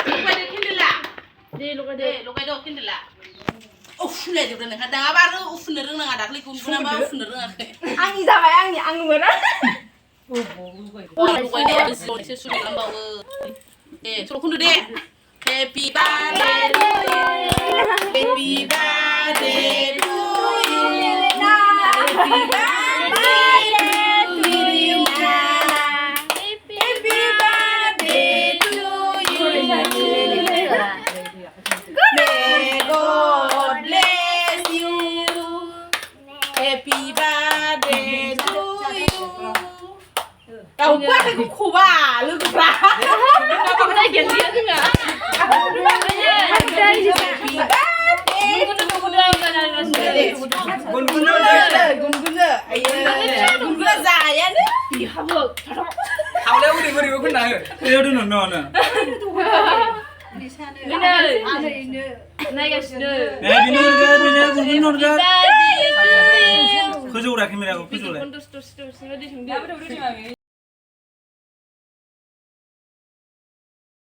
लगायदो केन्देला दे लगायदो लगायदो केन्देला उफुलायजोबदो नोंहा दाङाबा आरो उफुनो रोंनाङा दाख्लै गुनगुनाबा उफुनो रोङाखै आंनि जाबाय आं मोना लगायनाया एसे सुरु खालामबावो दे सल' खनदो दे Happy birthday to you Happy birthday to you Happy birthday to you Happy birthday to you May God bless you Happy birthday to you Tao quá thì cũng khổ bà lưng bà Tao đây kìa gì nữa nè đây gungguna zaya nih dihabuk awalnya udah kena ya udah nona ini naikasih kerja udah kimi aku kerja terus